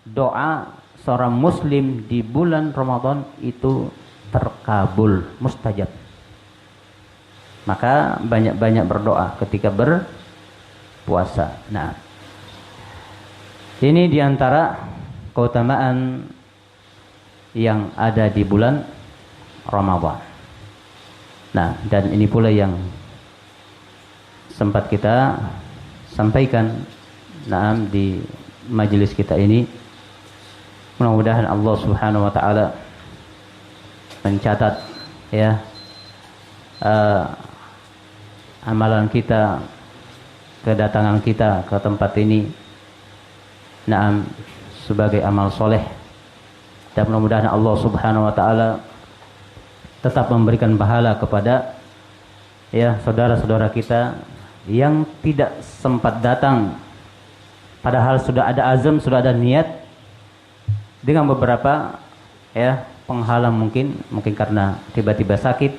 doa seorang muslim di bulan Ramadan itu terkabul, mustajab. Maka banyak-banyak berdoa ketika berpuasa. Nah, ini diantara keutamaan yang ada di bulan Ramadan. Nah, dan ini pula yang sempat kita sampaikan di majelis kita ini. Mudah-mudahan Allah Subhanahu wa taala mencatat, ya, amalan kita, kedatangan kita ke tempat ini, sebagai amal soleh, dan mudah-mudahan Allah Subhanahu wa taala tetap memberikan pahala kepada, ya, saudara-saudara kita yang tidak sempat datang, padahal sudah ada azam, sudah ada niat, dengan beberapa, ya, penghalang, mungkin karena tiba-tiba sakit,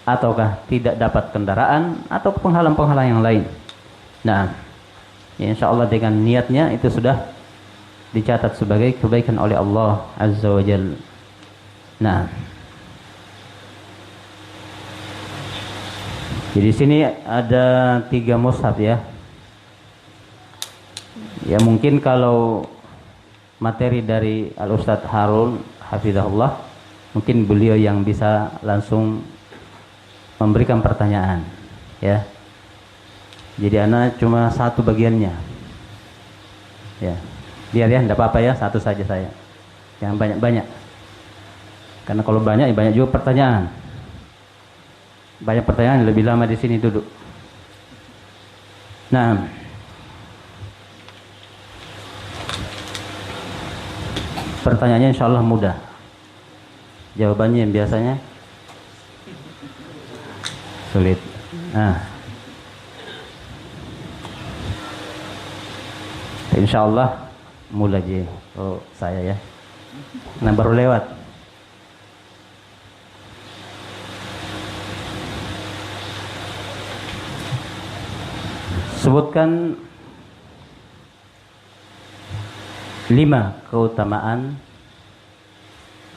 ataukah tidak dapat kendaraan, atau penghalang-penghalang yang lain. Nah, ya, insya Allah dengan niatnya itu sudah dicatat sebagai kebaikan oleh Allah Azza wa Jalla. Nah, jadi sini ada 3 mushaf, ya. Ya, mungkin kalau materi dari Al-Ustadz Harun hafizahullah, mungkin beliau yang bisa langsung memberikan pertanyaan, ya. Jadi ana cuma 1 bagiannya, ya. Biar, ya, tidak apa-apa, ya, 1 saja saya, jangan banyak-banyak, karena kalau banyak, banyak juga pertanyaan. Banyak pertanyaan, lebih lama di sini duduk. Nah, pertanyaannya insya Allah mudah, jawabannya yang biasanya sulit. Nah, insya Allah mulai aja. Oh, saya, ya, nah baru lewat. Sebutkan 5 keutamaan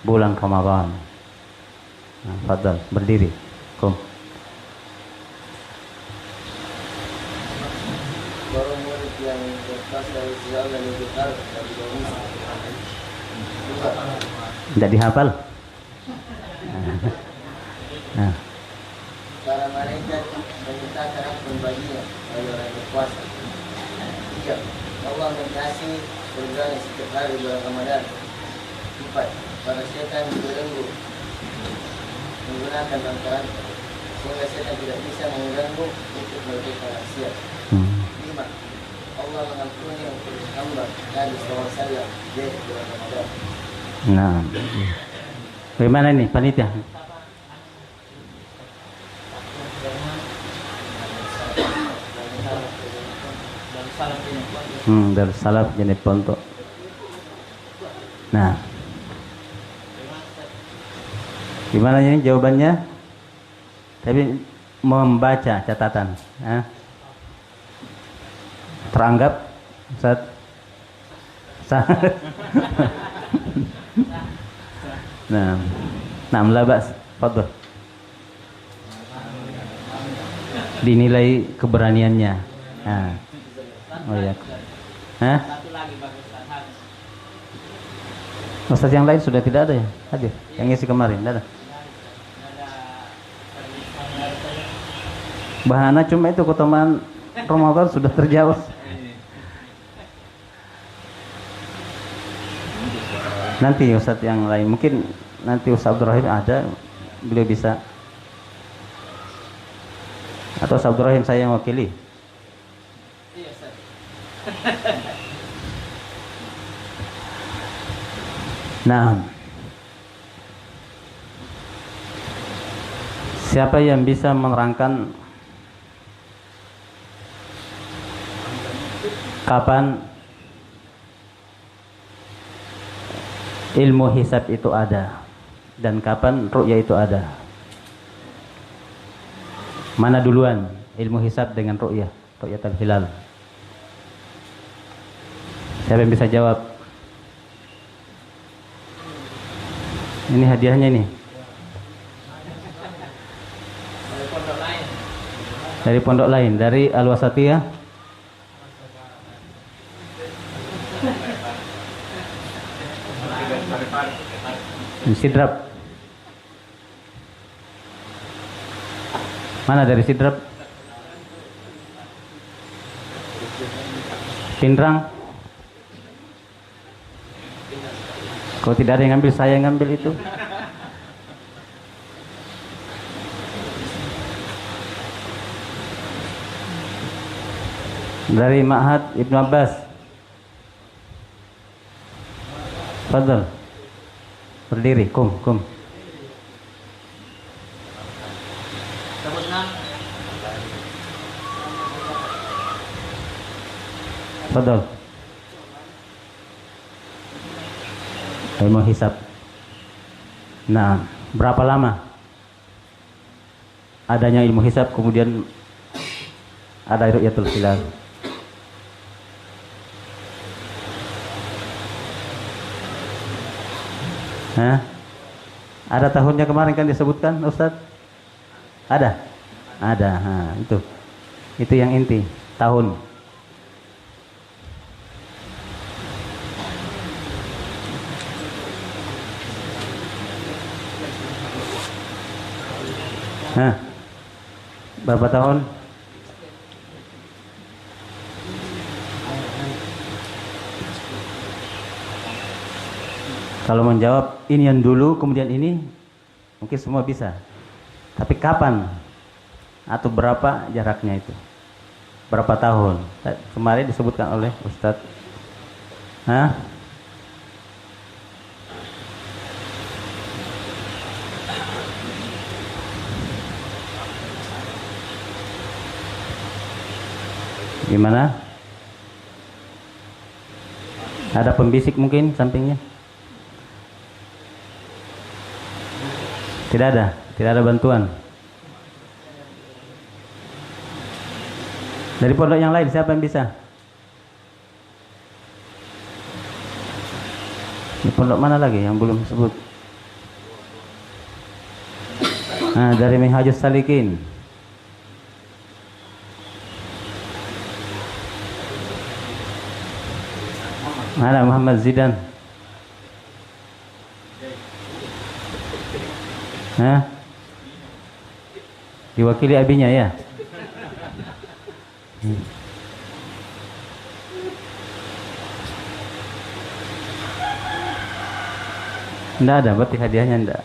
bulan Ramadan. Nah, fadhal, berdiri. Kum. Para murid yang Tidak dihafal. Nah. Para malaikat menyatakan ampun baginya oleh orang berpuasa. 3. Allah mengasihi surganya setiap hari bulan Ramadan. 4. Para setan berbelenggu menggunakan bantahan sehingga setan tidak bisa mengganggu untuk melakukan maksiat. 5. Allah mengampuni untuk hamba Nabi SAW di bulan Ramadan. Nah, bagaimana ini panitia? Darussalam jenis pontok. Nah, gimana ini jawabannya? Tapi membaca catatan, teranggap Ustaz? Nah, labas, fadhil. Dinilai keberaniannya. Nah. Oh ya. Ustaz yang lain sudah tidak ada ya? Hadir. Yang ngisi kemarin, tidak ada. Bahana cuma itu keutamaan Ramadan sudah terjawab. Nanti Ustaz yang lain, mungkin nanti Ustaz Abdul Rahim ada, beliau bisa. Atau Ustaz Abdul Rahim saya yang wakili. Nah, siapa yang bisa menerangkan kapan ilmu hisab itu ada dan kapan ru'yah itu ada? Mana duluan, ilmu hisab dengan ru'yah, ru'yatul hilal? Siapa yang bisa jawab? Ini hadiahnya nih. Dari pondok lain, dari Al-Wasatiyah. Sidrap. Mana dari Sidrap? Pindrang. Kalau tidak ada yang ngambil, saya yang ngambil itu. Dari Ma'had Ibnu Abbas. Fadhil. Berdiri, kum. Fadhil. Ilmu hisab. Nah, berapa lama adanya ilmu hisab kemudian ada ru'yatul hilal? Ada tahunnya kemarin kan disebutkan Ustaz? Ada? Ada. Itu yang inti, tahun. Berapa tahun? Kalau menjawab ini yang dulu kemudian ini, mungkin semua bisa. Tapi kapan atau berapa jaraknya itu? Berapa tahun? Kemarin disebutkan oleh Ustadz. Gimana? Ada pembisik mungkin sampingnya? Tidak ada bantuan. Dari pondok yang lain siapa yang bisa? Di pondok mana lagi yang belum disebut? Dari Minhajus Salikin. Mana Muhammad Zidan? Hah? Diwakili abinya ya? Enggak ada, berarti hadiahnya enggak.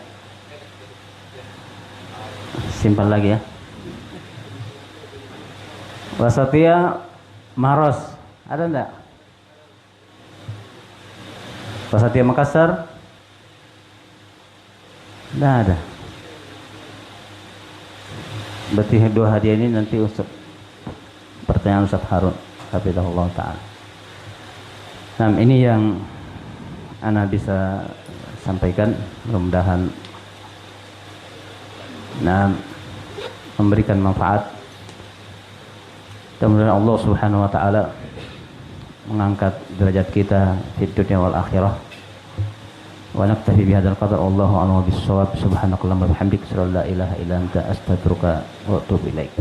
Simpan lagi ya. Wasatya Maros, ada enggak? Wasatya Makassar? Enggak ada. Berarti dua hadiah ini nanti Ustaz, pertanyaan Ustaz Harun hafizahullah ta'ala. Nah, ini yang ana bisa sampaikan, mudah-mudahan memberikan manfaat. Mudah-mudahan Allah Subhanahu wa taala mengangkat derajat kita di dunia wal akhirah. Wa naktafi bihadzal qadar, wallahu a'lam bis-shawab. Subhanakallahumma wa bihamdika, asyhadu an la ilaha illa anta, astaghfiruka wa atubu ilaik.